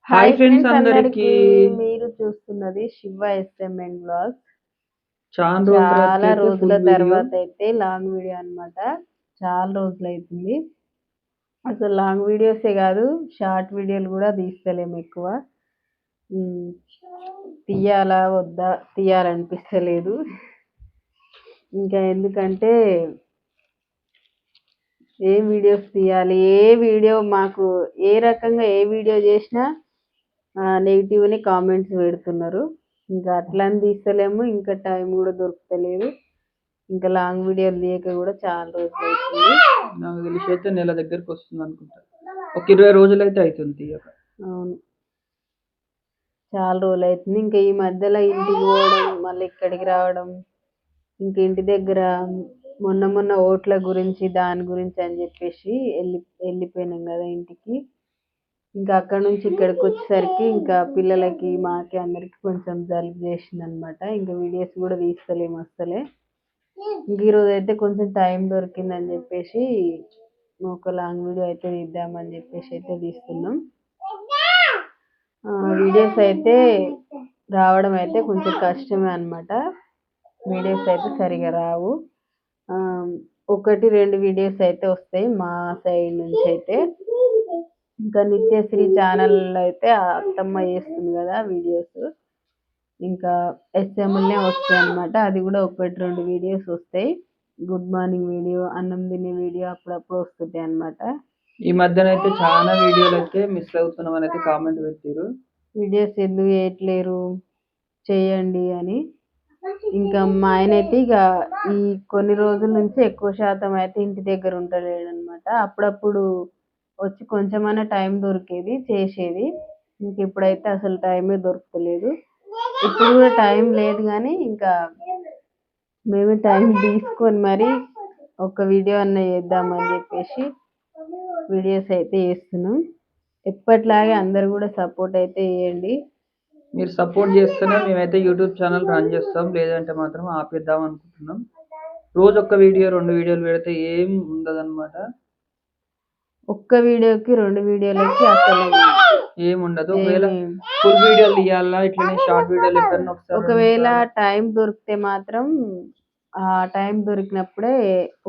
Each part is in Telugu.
హాయ్ హాయ్ ఫ్రెండ్స్ ఫ్రెండ్స్ అందరికి. అందరికీ. మీరు చూస్తున్నది శివ ఎస్ఎంఎన్ వ్లాగ్స్. చానా రోజుల చాలా తర్వాతకైతే రోజుల ఫుల్ వీడియో. తర్వాత అయితే లాంగ్ వీడియో అన్నమాట. చాలా రోజులైతుంది. అసలు లాంగ్ వీడియోసే కాదు, షార్ట్ వీడియోలు కూడా తీస్తలేము ఎక్కువ. హ్మ్. తీయాలా వద్దా తీయాలనిపిస్తలేదు. ఇంకా ఎందుకంటే ఏం వీడియోస్ తీయాలి, ఏ వీడియో మాకు ఏ రకంగా ఏ వీడియో చేసినా నెగిటివ్‌ని కామెంట్స్ పెడుతున్నారు. ఇంకా అట్లని తీస్తలేము. ఇంకా టైం కూడా దొరుకుతలేదు. ఇంకా లాంగ్ వీడియోలు తీయక కూడా చాలా రోజులైతుంది. నాకు తెలిసి అయితే నెల దగ్గరికి వస్తుంది అనుకుంటా. ఒక 20 రోజులైతే అవుతుంది తీయక. అవును. చాలా రోజులైతుంది. ఇంకా ఈ మధ్యలో ఇంటికి పోవడం, మళ్ళీ ఇక్కడికి రావడం, ఇంక ఇంటి దగ్గర మొన్న ఓట్ల గురించి దాని గురించి అని చెప్పేసి వెళ్ళిపోయినాం కదా ఇంటికి. ఇంకా అక్కడ నుంచి ఇక్కడికి వచ్చేసరికి ఇంకా పిల్లలకి మాకి అందరికి కొంచెం జలుబు చేసింది అనమాట. ఇంకా వీడియోస్ కూడా తీస్తలేము అస్సలే. ఇంక ఈరోజు అయితే కొంచెం టైం దొరికిందని చెప్పేసి ఒక లాంగ్ వీడియో అయితే తీద్దామని చెప్పేసి అయితే తీస్తున్నాం. వీడియోస్ అయితే రావడం అయితే కొంచెం కష్టమే అనమాట. వీడియోస్ అయితే సరిగా రావు. ఒకటి రెండు వీడియోస్ అయితే వస్తాయి మా సైడ్ నుంచి అయితే. ఇంకా నిత్యశ్రీ ఛానల్లో అయితే అత్తమ్మ చేస్తుంది కదా వీడియోస్, ఇంకా ఎస్ఎంఎల్నే వస్తాయి అనమాట. అది కూడా ఒకటి రెండు వీడియోస్ వస్తాయి. గుడ్ మార్నింగ్ వీడియో, అన్నం తినే వీడియో అప్పుడప్పుడు వస్తుంటాయి అనమాట. ఈ మధ్యన అయితే చాలా వీడియోలు అయితే మిస్ అవుతున్నాం అని అయితే కామెంట్ పెట్టారు. వీడియోస్ ఎందుకు చేయట్లేరు, చేయండి అని. ఇంకా మా ఆయన అయితే ఇక ఈ కొన్ని రోజుల నుంచి ఎక్కువ శాతం అయితే ఇంటి దగ్గర ఉండలేడు అనమాట. అప్పుడప్పుడు వచ్చి కొంచెమైనా టైం దొరికేది చేసేది. ఇంక ఇప్పుడైతే అసలు టైమే దొరకలేదు. ఇప్పుడు కూడా టైం లేదు కానీ ఇంకా మేమే టైం తీసుకొని మరి ఒక వీడియో అన్న చేద్దామని చెప్పేసి వీడియోస్ అయితే చేస్తున్నాం. ఎప్పటిలాగే అందరు కూడా సపోర్ట్ అయితే చేయండి. మీరు సపోర్ట్ చేస్తేనే మేమైతే యూట్యూబ్ ఛానల్ రన్ చేస్తాం, లేదంటే మాత్రం ఆపేద్దాం అనుకుంటున్నాం. రోజు ఒక్క వీడియో 2 వీడియోలు పెడితే ఏం ఉండదన్నమాట. ఒక్క వీడియోకి 2 వీడియోలకి అసలు ఏముండదు. ఒకవేళ ఫుల్ వీడియోలు తీయాలా, ఇట్లనే షార్ట్ వీడియోలు ఎప్పుడన్నా ఒకవేళ టైం దొరికితే మాత్రం ఆ టైం దొరికినప్పుడే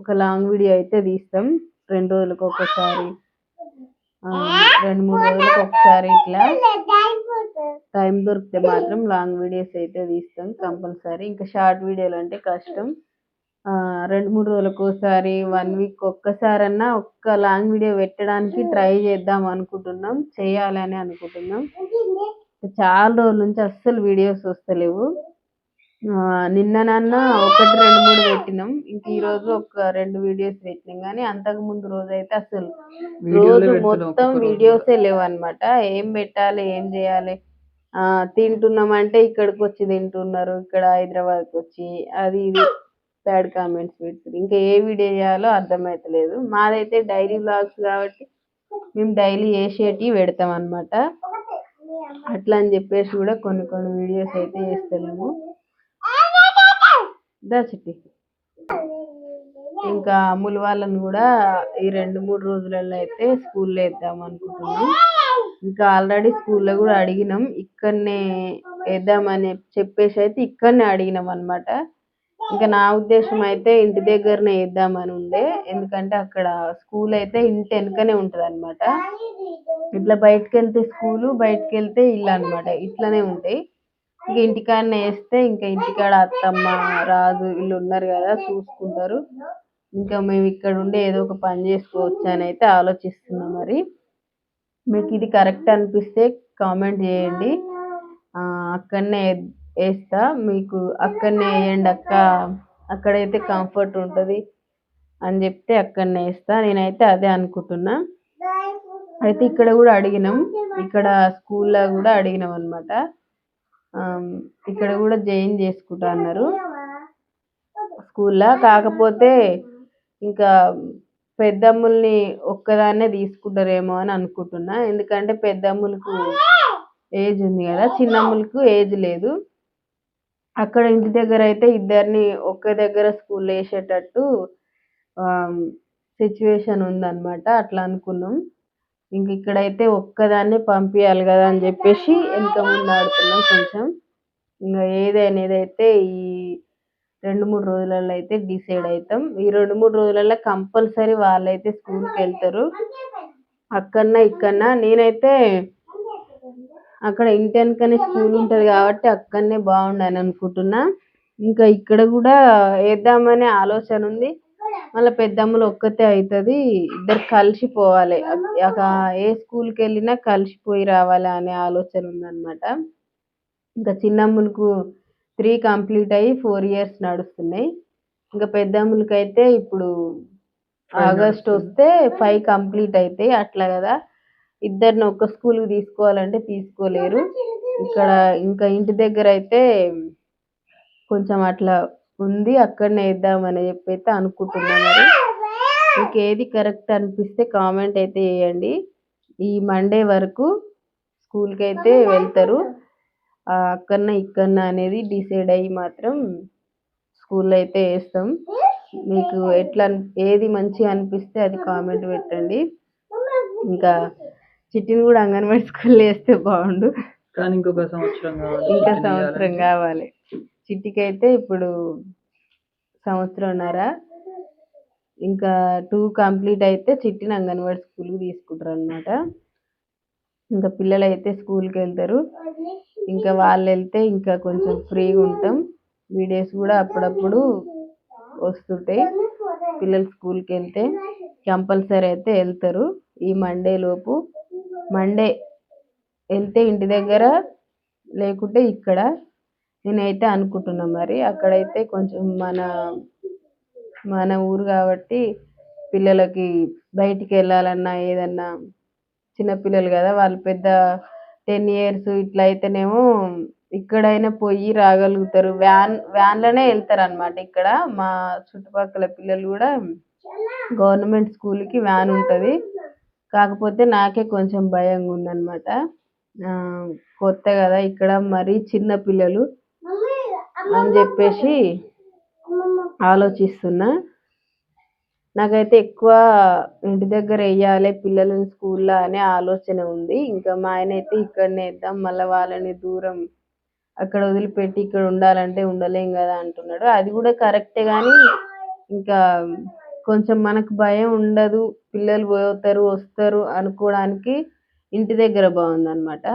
ఒక లాంగ్ వీడియో అయితే తీస్తాం. 2 రోజులకు ఒకసారి, 2-3 రోజులకు ఒకసారి ఇట్లా టైం దొరికితే మాత్రం లాంగ్ వీడియోస్ అయితే తీస్తాం కంపల్సరీ. ఇంకా షార్ట్ వీడియోలు అంటే కష్టం. 2-3 రోజులకు ఒకసారి, 1 వీక్ ఒక్కసారన్నా ఒక్క లాంగ్ వీడియో పెట్టడానికి ట్రై చేద్దాం అనుకుంటున్నాం, చేయాలని అనుకుంటున్నాం. చాలా రోజుల నుంచి అస్సలు వీడియోస్ వస్తలేవు. నిన్ననన్నా 1, 2, 3 పెట్టినాం. ఇంక ఈరోజు ఒక 2 వీడియోస్ పెట్టినాం కానీ అంతకు ముందు రోజు అయితే అసలు రోజు మొత్తం వీడియోసే లేవన్నమాట. ఏం పెట్టాలి, ఏం చేయాలి, తింటున్నామంటే ఇక్కడికి వచ్చి తింటున్నారు, ఇక్కడ హైదరాబాద్కి వచ్చి అది ఇది బ్యాడ్ కామెంట్స్ పెడుతున్నారు. ఇంకా ఏ వీడియో చేయాలో అర్థమవుతలేదు. మాదైతే డైలీ వ్లాగ్స్ కాబట్టి మేము డైలీ చేసేటివి పెడతాం అనమాట. అట్లా అని చెప్పేసి కూడా కొన్ని కొన్ని వీడియోస్ అయితే చేస్తలేము. చిట్టి ఇంకా అమ్ములు వాళ్ళని కూడా ఈ 2-3 రోజులలో అయితే స్కూల్లో వేద్దాం అనుకుంటున్నాం. ఇంకా ఆల్రెడీ స్కూల్లో కూడా అడిగినాం, ఇక్కడనే వేద్దామని చెప్పేసి అయితే ఇక్కడనే అడిగినాం అనమాట. ఇంకా నా ఉద్దేశం అయితే ఇంటి దగ్గరనే వేద్దామని ఉండే. ఎందుకంటే అక్కడ స్కూల్ అయితే ఇంటి వెనుకనే ఉంటుంది అనమాట. ఇట్లా బయటకు వెళ్తే స్కూలు, బయటకు వెళ్తే ఇల్లు అనమాట, ఇట్లనే ఉంటాయి. ఇంకా ఇంటికాడనే వేస్తే ఇంకా ఇంటికాడ అత్తమ్మ రాజు వీళ్ళు ఉన్నారు కదా, చూసుకుంటారు. ఇంకా మేము ఇక్కడ ఉండి ఏదో ఒక పని చేసుకోవచ్చు అని అయితే ఆలోచిస్తున్నాం. మరి మీకు ఇది కరెక్ట్ అనిపిస్తే కామెంట్ చేయండి. అక్కడనే వేస్తా, మీకు అక్కడనే వేయండి అక్క, అక్కడైతే కంఫర్ట్ ఉంటుంది అని చెప్తే అక్కడనే వేస్తా. నేనైతే అదే అనుకుంటున్నా. అయితే ఇక్కడ కూడా అడిగినాం, ఇక్కడ స్కూల్లో కూడా అడిగినాం అనమాట. ఇక్కడ కూడా జాయిన్ చేసుకుంటా అన్నారు స్కూల్లో. కాకపోతే ఇంకా పెద్దమ్ముల్ని ఒక్కదాన్నే తీసుకుంటారేమో అని అనుకుంటున్నా. ఎందుకంటే పెద్దమ్ములకు ఏజ్ ఉంది కదా, చిన్నమ్ములకు ఏజ్ లేదు. అక్కడ ఇంటి దగ్గర అయితే ఇద్దరిని ఒక్క దగ్గర స్కూల్లో వేసేటట్టు సిచ్యువేషన్ ఉందన్నమాట. అట్లా అనుకున్నాం. ఇంక ఇక్కడైతే ఒక్కదాన్నే పంపియాలి కదా అని చెప్పేసి వెనక ముందు ఆడుతున్నాం కొంచెం. ఇంకా ఏదైతే ఈ 2-3 రోజులలో అయితే డిసైడ్ అవుతాం. ఈ 2-3 రోజులలో కంపల్సరీ వాళ్ళైతే స్కూల్కి వెళ్తారు. అక్కడన్నా ఇక్కడన్నా నేనైతే అక్కడ ఇంటి వెనకనే స్కూల్ ఉంటుంది కాబట్టి అక్కడనే బాగుండని అనుకుంటున్నా. ఇంకా ఇక్కడ కూడా వేద్దామనే ఆలోచన ఉంది. మళ్ళీ పెద్దమ్మలు ఒక్కతే అవుతుంది, ఇద్దరు కలిసిపోవాలి. ఏ స్కూల్కి వెళ్ళినా కలిసిపోయి రావాలి అనే ఆలోచన ఉందన్నమాట. ఇంకా చిన్నమ్ములకు 3 కంప్లీట్ అయ్యి 4 years నడుస్తున్నాయి. ఇంకా పెద్దమ్ములకి అయితే ఇప్పుడు ఆగస్ట్ వస్తే 5 కంప్లీట్ అవుతాయి. అట్లా కదా, ఇద్దరిని ఒక్క స్కూల్కి తీసుకోవాలంటే తీసుకోలేరు. ఇక్కడ ఇంకా ఇంటి దగ్గర అయితే కొంచెం అట్లా ఉంది, అక్కడనే వేద్దామని చెప్పి అయితే అనుకుంటున్నా. మరి మీకు ఏది కరెక్ట్ అనిపిస్తే కామెంట్ అయితే చేయండి. ఈ మండే వరకు స్కూల్కి అయితే వెళ్తారు. అక్కడన్నా ఇక్కడన్నా అనేది డిసైడ్ అయ్యి మాత్రం స్కూల్లో అయితే వేస్తాం. మీకు ఏది మంచిగా అనిపిస్తే అది కామెంట్ పెట్టండి. ఇంకా చిట్టిని కూడా అంగన్వాడీ స్కూల్లో వేస్తే బాగుండు, కానీ ఇంకొక సంవత్సరం కావాలి. చిట్టికి అయితే ఇప్పుడు 1.5 సంవత్సరం. ఇంకా 2 కంప్లీట్ అయితే చిట్టిని అంగన్వాడీ స్కూల్కి తీసుకుంటారు అనమాట. ఇంకా పిల్లలు అయితే స్కూల్కి వెళ్తారు. ఇంకా వాళ్ళు వెళ్తే ఇంకా కొంచెం ఫ్రీగా ఉంటాం. వీడియోస్ కూడా అప్పుడప్పుడు వస్తుంటాయి. పిల్లలు స్కూల్కి వెళ్తే కంపల్సరీ అయితే వెళ్తారు. ఈ మండే లోపు వెళ్తే ఇంటి దగ్గర, లేకుంటే ఇక్కడ నేనైతే అనుకుంటున్నా. మరి అక్కడైతే కొంచెం మన ఊరు కాబట్టి పిల్లలకి బయటికి వెళ్ళాలన్నా ఏదన్నా, చిన్నపిల్లలు కదా వాళ్ళు పెద్ద 10 years ఇట్లా అయితేనేమో ఇక్కడైనా పోయి రాగలుగుతారు. వ్యాన్లోనే వెళ్తారు అనమాట. ఇక్కడ మా చుట్టుపక్కల పిల్లలు కూడా గవర్నమెంట్ స్కూల్కి వ్యాన్ ఉంటుంది. కాకపోతే నాకే కొంచెం భయంగా ఉందన్నమాట. కొత్త కదా ఇక్కడ, మరీ చిన్న పిల్లలు అని చెప్పేసి ఆలోచిస్తున్నా. నాకైతే ఎక్కువ ఇంటి దగ్గర వేయాలి పిల్లలని స్కూల్లో అనే ఆలోచన ఉంది. ఇంకా మా ఆయన అయితే ఇక్కడనే వేద్దాం, మళ్ళీ వాళ్ళని దూరం అక్కడ వదిలిపెట్టి ఇక్కడ ఉండాలంటే ఉండలేం కదా అంటున్నాడు. అది కూడా కరెక్టే, కానీ ఇంకా కొంచెం మనకు భయం ఉండదు, పిల్లలు పోతారు వస్తారు అనుకోవడానికి ఇంటి దగ్గర బాగుందన్నమాట.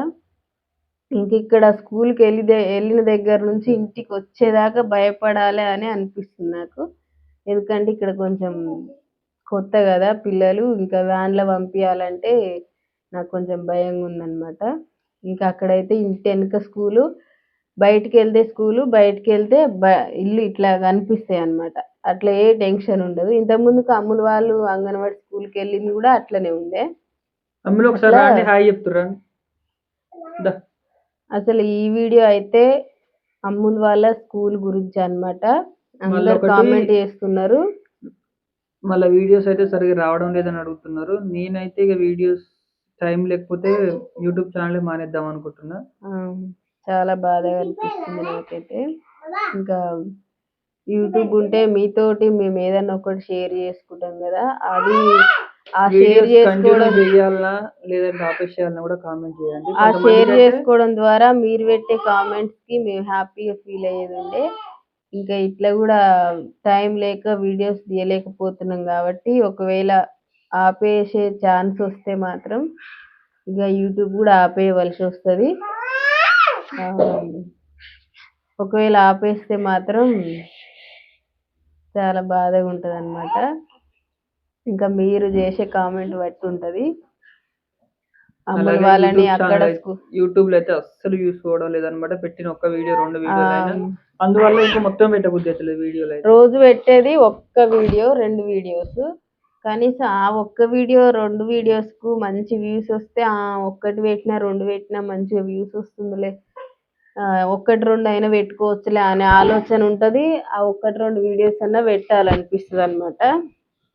ఇంక ఇక్కడ స్కూల్కి వెళ్ళిన దగ్గర నుంచి ఇంటికి వచ్చేదాకా భయపడాలి అని అనిపిస్తుంది నాకు. ఎందుకంటే ఇక్కడ కొంచెం కొత్త కదా పిల్లలు, ఇంకా వ్యాన్లో పంపించాలంటే నాకు కొంచెం భయంగా ఉందన్నమాట. ఇంకా అక్కడైతే ఇంటి వెనుక స్కూలు, బయటికి వెళ్తే ఇల్లు ఇట్లా కనిపిస్తాయి అన్నమాట. అట్లా ఏ టెన్షన్ ఉండదు. ఇంతకుముందుకు అమ్ముల వాళ్ళు అంగన్వాడీ స్కూల్కి వెళ్ళింది కూడా అట్లనే ఉండే. అమ్ములు ఒకసారి హాయ్ చెప్తురా. అసలు ఈ వీడియో అయితే అమ్ముల్ వాళ్ళ స్కూల్ గురించి అన్నమాట. అందరు కామెంట్ చేస్తున్నారు. మళ్ళీ వీడియోస్ అయితే సరిగ్గా రావడం లేదని అడుగుతున్నారు. నేనైతే ఇక వీడియోస్ టైం లేకపోతే యూట్యూబ్ ఛానల్ మానేద్దాం అనుకుంటున్నా. చాలా బాధగా అనిపిస్తుంది నాకైతే. ఇంకా యూట్యూబ్ ఉంటే మీతోటి మేము ఏదన్నా ఒకటి షేర్ చేసుకుంటాం కదా, అది ఆ షేర్ చేసుకోవడం చేయాలన్నా లేదంటే ఆపేసేయాలన్నా కూడా కామెంట్ చేయండి. ఆ షేర్ చేసుకోవడం ద్వారా మీరు పెట్టే కామెంట్స్ కి మేము హ్యాపీగా ఫీల్ అయ్యేది ఉండే. ఇంకా ఇట్లా కూడా టైం లేక వీడియోస్ తీయలేకపోతున్నాం కాబట్టి ఒకవేళ ఆపేసే ఛాన్స్ వస్తే మాత్రం ఇక యూట్యూబ్ కూడా ఆపేయవలసి వస్తుంది. ఒకవేళ ఆపేస్తే మాత్రం చాలా బాధగా ఉంటుంది అన్నమాట. ఇంకా మీరు చేసే కామెంట్ బట్టి ఉంటుంది. అమ్ముల వాళ్ళని అక్కడ యూట్యూబ్ లో అయితే అస్సలు యూస్ చూడడం లేదనమాట. పెట్టిన ఒక్క వీడియో 2 వీడియోలు అయినా, అందువల్ల ఇంకా మొత్తం పెట్టబుద్ధి అవుతలేదు వీడియోలు. రోజు పెట్టేది ఒక్క వీడియో 2 వీడియోస్, కనీసం ఆ ఒక్క వీడియో 2 వీడియోస్ కు మంచి వ్యూస్ వస్తే ఒక్కటి పెట్టినా 2 పెట్టినా మంచిగా వ్యూస్ వస్తుందిలే, 1-2 అయినా పెట్టుకోవచ్చులే అనే ఆలోచన ఉంటది. ఆ 1-2 వీడియోస్ అన్నా పెట్టాలనిపిస్తుంది అన్నమాట.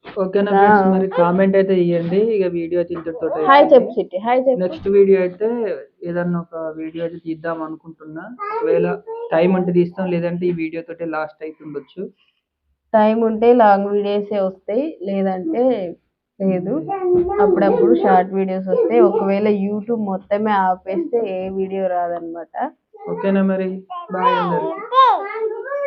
ఓకేనా ఫ్రెండ్స్, మరి కామెంట్ అయితే ఇవ్వండి. ఇక వీడియో అయితే ఇంతటితో హాయ్ చెప్పు చిట్టి, హాయ్ చెప్పు. నెక్స్ట్ వీడియో అయితే ఏదన్నా ఒక వీడియో అయితే తీద్దాం అనుకుంటున్నా. ఒకవేళ టైం ఉంటే తీస్తాం, లేదంటే ఈ వీడియో తోటి లాస్ట్ అయితుండొచ్చు. టైం ఉంటే లాంగ్ వీడియోసే వస్తాయి, లేదంటే లేదు. అప్పుడప్పుడు షార్ట్ వీడియోస్ వస్తాయి. ఒకవేళ యూట్యూబ్ మొత్తమే ఆపేస్తే ఏ వీడియో రాదనమాట. ఓకేనా మరి, బాయ్ అందరికి.